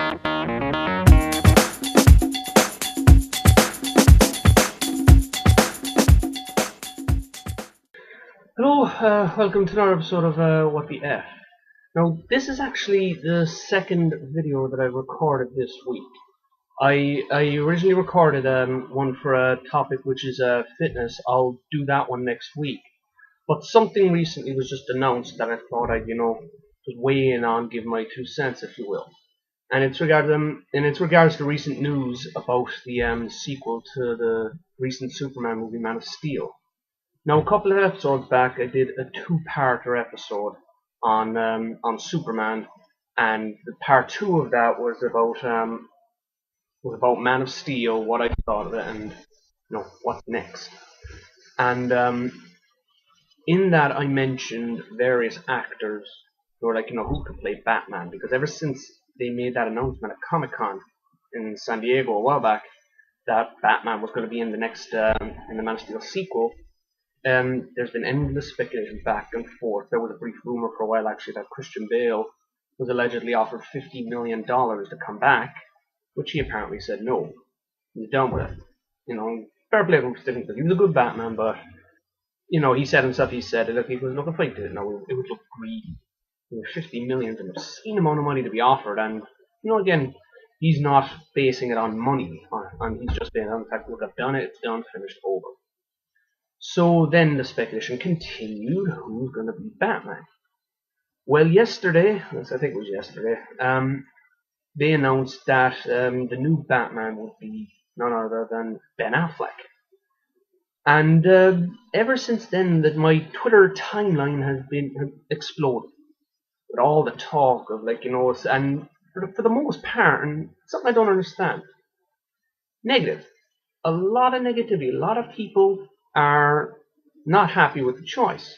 Hello, welcome to another episode of What the F. Now, this is actually the second video that I recorded this week. I originally recorded one for a topic which is fitness. I'll do that one next week. But something recently was just announced that I thought I'd, just weigh in on, give my 2 cents, if you will. And it's regards to recent news about the sequel to the recent Superman movie, Man of Steel. Now, a couple of episodes back, I did a two-parter episode on Superman, and the part two of that was about Man of Steel, what I thought of it, and what's next. And in that, I mentioned various actors who were like, who could play Batman, because ever since they made that announcement at Comic-Con in San Diego a while back that Batman was going to be in the next in the Man of Steel sequel. There's been endless speculation back and forth. There was a brief rumor for a while actually that Christian Bale was allegedly offered $50 million to come back, which he apparently said no. He's done with it. Fair play to him, because he was a good Batman, but he said himself, look, he was looking for it. It would look greedy. 50 million is an obscene amount of money to be offered, and again, he's not basing it on money, and he's just saying, in fact, look, I've done it, it's done, finished, over. So then the speculation continued, who's going to be Batman? Well, yesterday, I think it was yesterday, they announced that the new Batman would be none other than Ben Affleck. And ever since then, that my Twitter timeline has exploded with all the talk of and for the most part, and something I don't understand, negative. A lot of negativity. A lot of people are not happy with the choice.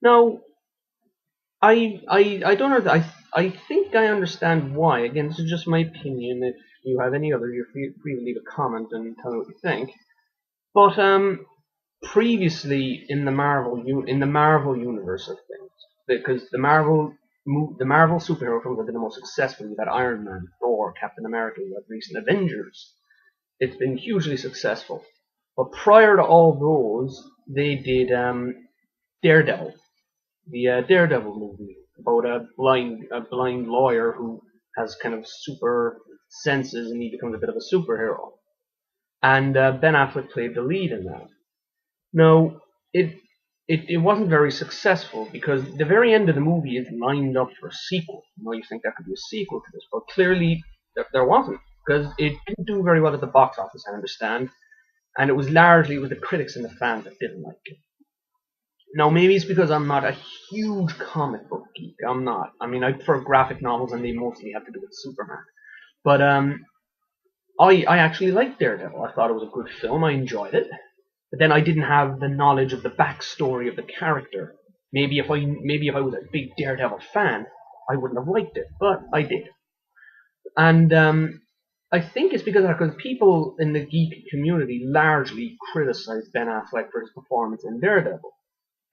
Now, I don't know. I think I understand why. Again, this is just my opinion. If you have any other, you're free to leave a comment and tell me what you think. But previously in the Marvel universe of things, because the Marvel superhero films have been the most successful. You've had Iron Man, Thor, Captain America, you have recent Avengers. It's been hugely successful. But prior to all those, they did Daredevil, the Daredevil movie about a blind lawyer who has kind of super senses and he becomes a bit of a superhero. And Ben Affleck played the lead in that. Now, it wasn't very successful because the very end of the movie is lined up for a sequel. You think there could be a sequel to this, but clearly there wasn't, because it didn't do very well at the box office, I understand, and it was the critics and the fans that didn't like it. Now, maybe it's because I'm not a huge comic book geek. I'm not. I mean, I prefer graphic novels, and they mostly have to do with Superman. But I actually liked Daredevil. I thought it was a good film. I enjoyed it. But then I didn't have the knowledge of the backstory of the character. Maybe if I was a big Daredevil fan, I wouldn't have liked it, but I did. And I think it's because people in the geek community largely criticized Ben Affleck for his performance in Daredevil.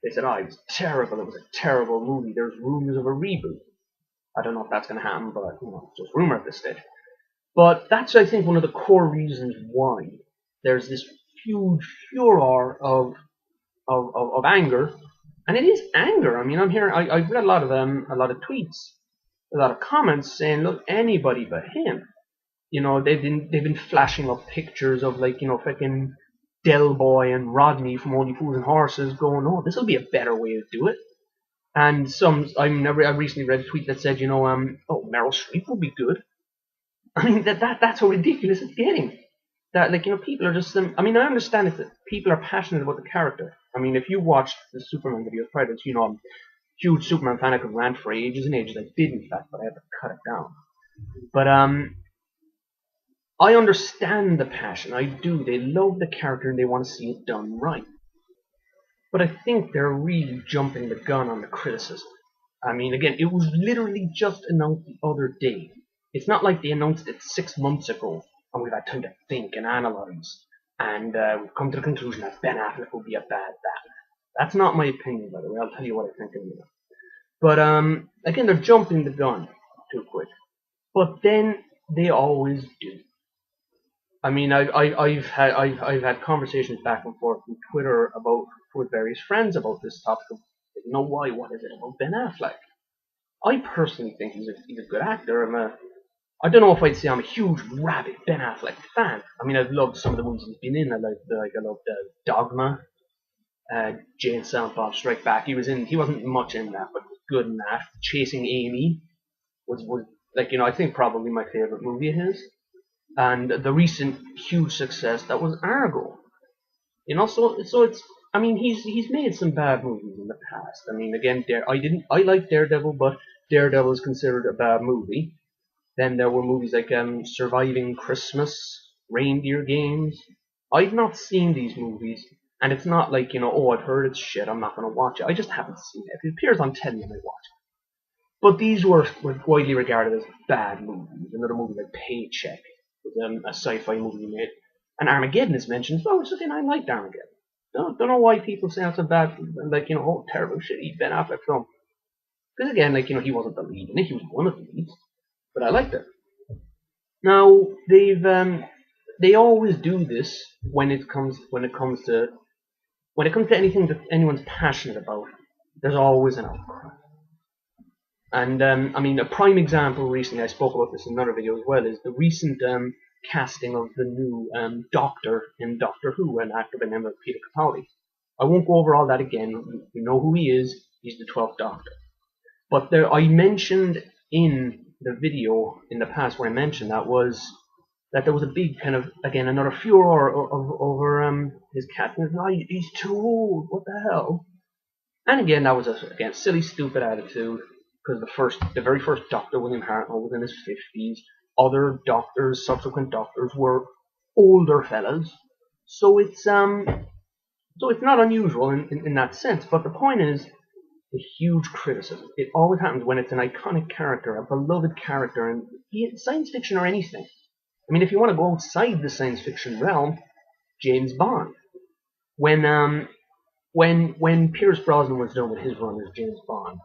They said, "Oh, it was terrible. It was a terrible movie. There's rumors of a reboot." I don't know if that's going to happen, but it's just rumor at this stage. But that's, I think, one of the core reasons why there's this huge furor of anger, and it is anger. I mean, I've read a lot of tweets, a lot of comments saying, look, anybody but him. They've been flashing up pictures of fucking Del Boy and Rodney from Only Fools and Horses, going, oh, this will be a better way to do it. And I recently read a tweet that said, oh, Meryl Streep would be good. I mean, that's how ridiculous it's getting. That people are just. I mean, I understand that people are passionate about the character. I mean, if you watched the Superman videos prior to this, I'm a huge Superman fan. I could rant for ages and ages. I did, in fact, but I had to cut it down. But I understand the passion. I do. They love the character and they want to see it done right. But I think they're really jumping the gun on the criticism. I mean, again, it was literally just announced the other day. It's not like they announced it 6 months ago and we've had time to think and analyze and we've come to the conclusion that Ben Affleck will be a bad Batman. That's not my opinion, by the way. I'll tell you what I think in a minute. But again, they're jumping the gun too quick. But then They always do. I mean, I've had conversations back and forth on Twitter about with various friends about this topic of, you know, why? What is it about Ben Affleck? I personally think he's a good actor. I don't know if I'd say I'm a huge rabid Ben Affleck fan. I mean, I've loved some of the movies he's been in. I loved Dogma, Jay and Silent Bob Strike Back. He wasn't much in that, but was good in that. Chasing Amy was like, you know, I think probably my favorite movie of his. And the recent huge success that was Argo. You know, so it's. I mean, he's made some bad movies in the past. I mean, again, I like Daredevil, but Daredevil is considered a bad movie. Then there were movies like Surviving Christmas, Reindeer Games. I've not seen these movies, and it's not like, you know, oh, I've heard it's shit, I'm not going to watch it. I just haven't seen it. If it appears on telly, I might watch it. But these were widely regarded as bad movies. Another movie like Paycheck was a sci-fi movie made. And Armageddon is mentioned. Oh, it's something I liked Armageddon. Don't know why people say it's a bad, like, you know, oh, terrible, shitty Ben Affleck film. Because again, like, you know, he wasn't the lead in it. He was one of the leads. But I liked it. Now they always do this when it comes to anything that anyone's passionate about. There's always an outcry. And I mean, a prime example recently, I spoke about this in another video as well, is the recent casting of the new Doctor in Doctor Who, an actor by the name of Peter Capaldi. I won't go over all that again. You know who he is. He's the 12th Doctor. But I mentioned in the video in the past where I mentioned that there was a big kind of, again, another furor over his casting. Oh, he's too old. What the hell? And again, that was a silly, stupid attitude. Because the very first Doctor, William Hartnell, was in his 50s. Other doctors, subsequent doctors, were older fellas. So it's not unusual in that sense. But the point is, a huge criticism. It always happens when it's an iconic character, a beloved character, and be it science fiction or anything. I mean, if you want to go outside the science fiction realm, James Bond. When Pierce Brosnan was done with his run as James Bond,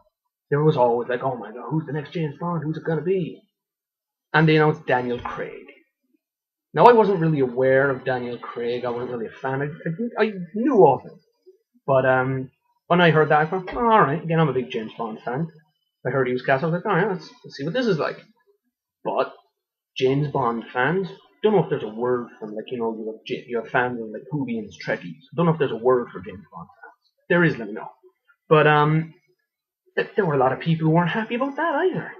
there was always like, oh my god, who's the next James Bond? Who's it going to be? And they announced Daniel Craig. Now, I wasn't really aware of Daniel Craig. I wasn't really a fan. I knew of him. But when I heard that, I thought, oh, alright, again, I'm a big James Bond fan. I heard he was cast, I was like, alright, let's see what this is like. But James Bond fans, don't know if there's a word for them. Like, you know, you have fans of like Whovians, Trekkies. Don't know if there's a word for James Bond fans. If there is, let me know. But there were a lot of people who weren't happy about that either.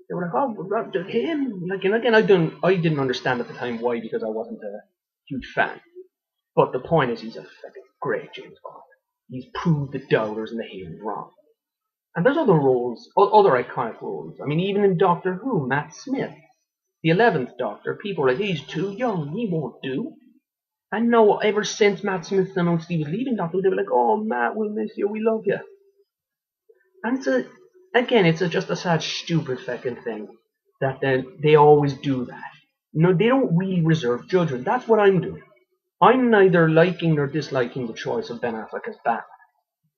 They were like, oh, him. Like, and again, I didn't understand at the time why, because I wasn't a huge fan. But the point is, he's a fucking great James Bond. He's proved the doubters and the haters wrong. And there's other roles, other iconic roles. I mean, even in Doctor Who, Matt Smith, the 11th Doctor, people are like, he's too young, he won't do. And no, ever since Matt Smith announced he was leaving Doctor Who, they were like, oh, Matt, we'll miss you, we love you. And it's just a sad, stupid fucking thing that they always do that. No, they don't really reserve judgment. That's what I'm doing. I'm neither liking nor disliking the choice of Ben Affleck as Batman.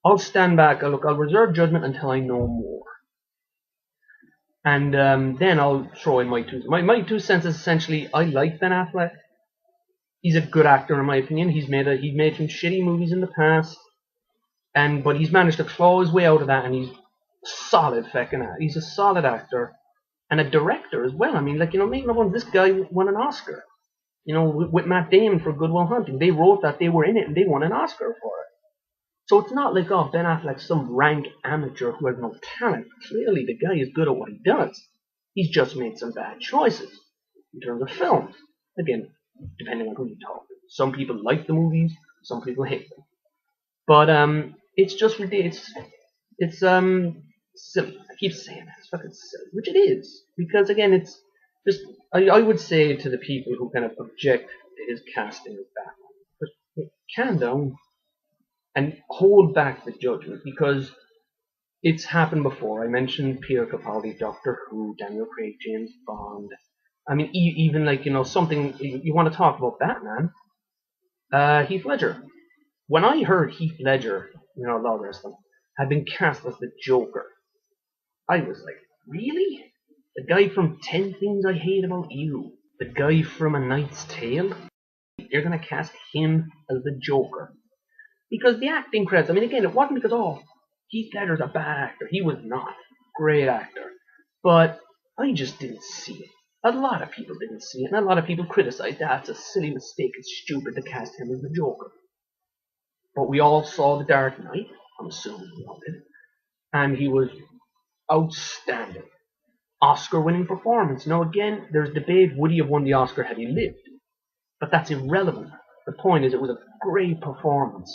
I'll stand back, I'll reserve judgment until I know more. And then I'll throw in my 2 cents is essentially, I like Ben Affleck. He's a good actor in my opinion. He's made some shitty movies in the past. But he's managed to claw his way out of that, and he's solid he's a solid actor and a director as well. I mean, like, you know, make no bones, this guy won an Oscar. You know, with Matt Damon for Good Will Hunting. They wrote that, they were in it, and they won an Oscar for it. So it's not like, oh, Ben Affleck's some rank amateur who has no talent. Clearly, the guy is good at what he does. He's just made some bad choices in terms of films. Again, depending on who you talk to. Some people like the movies, some people hate them. But it's just ridiculous. It's silly. I keep saying that. It's fucking silly, which it is. Because again, it's just, I would say to the people who kind of object to his casting as Batman, just calm down and hold back the judgment, because it's happened before. I mentioned Peter Capaldi, Doctor Who, Daniel Craig, James Bond. I mean, even like, you know, something, you want to talk about Batman, Heath Ledger. When I heard Heath Ledger, you know, Law Wrestling, had been cast as the Joker, I was like, really? The guy from 10 Things I Hate About You. The guy from A Knight's Tale. You're going to cast him as the Joker. Because the acting credits, I mean, again, it wasn't because, oh, Heath Ledger's a bad actor. He was not. Great actor. But I just didn't see it. A lot of people didn't see it, and a lot of people criticized that. It's a silly mistake. It's stupid to cast him as the Joker. But we all saw The Dark Knight. I'm assuming we all did. And he was outstanding. Oscar-winning performance. Now, again, there's debate. Would he have won the Oscar had he lived? But that's irrelevant. The point is, it was a great performance.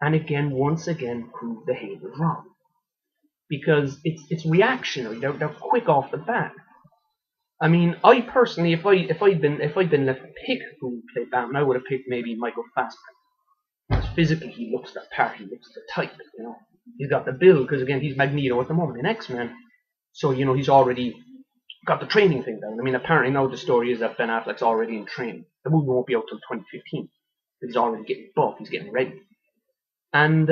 And again, once again, proved the hate was wrong. Because it's reactionary. They're quick off the bat. I mean, I personally, if I'd been left to pick who would play Batman, I would have picked maybe Michael Fassbender. Because physically, he looks the part, he looks the type. You know, he's got the build because again, he's Magneto at the moment in X-Men. So you know, he's already got the training thing down. I mean, apparently now the story is that Ben Affleck's already in training. The movie won't be out till 2015. But he's already getting buff. He's getting ready. And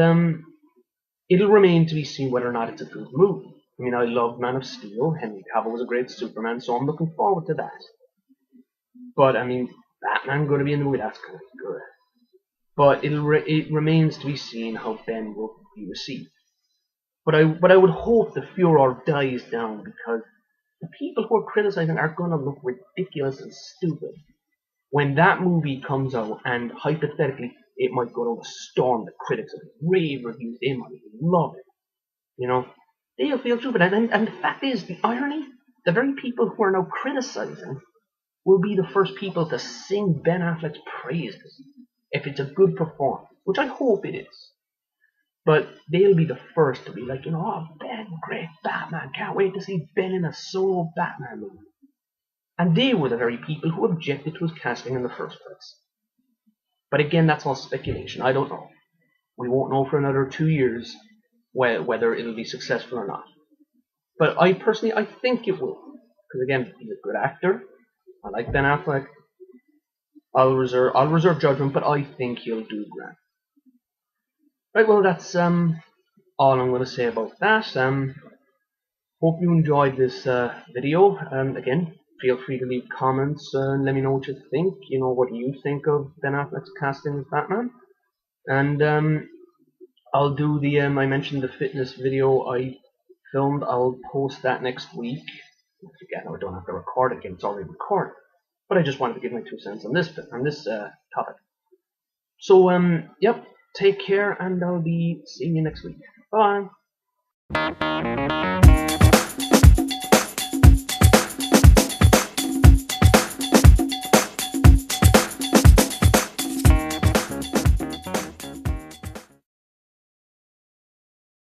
it'll remain to be seen whether or not it's a good movie. I mean, I love Man of Steel. Henry Cavill was a great Superman, so I'm looking forward to that. But, I mean, Batman going to be in the movie, that's going to be good. But it remains to be seen how Ben will be received. But I would hope the furor dies down because the people who are criticizing are going to look ridiculous and stupid when that movie comes out, and hypothetically it might go down a storm. The critics of rave reviews, they might love it. You know, they'll feel stupid. And the fact is, the irony, the very people who are now criticizing will be the first people to sing Ben Affleck's praises if it's a good performance, which I hope it is. But they'll be the first to be like, you know, oh, Ben, great Batman, can't wait to see Ben in a solo Batman movie. And they were the very people who objected to his casting in the first place. But again, that's all speculation. I don't know. We won't know for another 2 years whether it'll be successful or not. But I think it will. Because again, he's a good actor. I like Ben Affleck. I'll reserve judgment, but I think he'll do grand. Right, well, that's all I'm going to say about that. Hope you enjoyed this video. Again, feel free to leave comments and let me know what you think. You know, what do you think of Ben Affleck's casting as Batman? And I'll do the, I mentioned the fitness video I filmed. I'll post that next week. Again, I don't have to record it again. It's already recorded. But I just wanted to give my 2 cents on this topic. So, yep. Take care, and I'll be seeing you next week. Bye.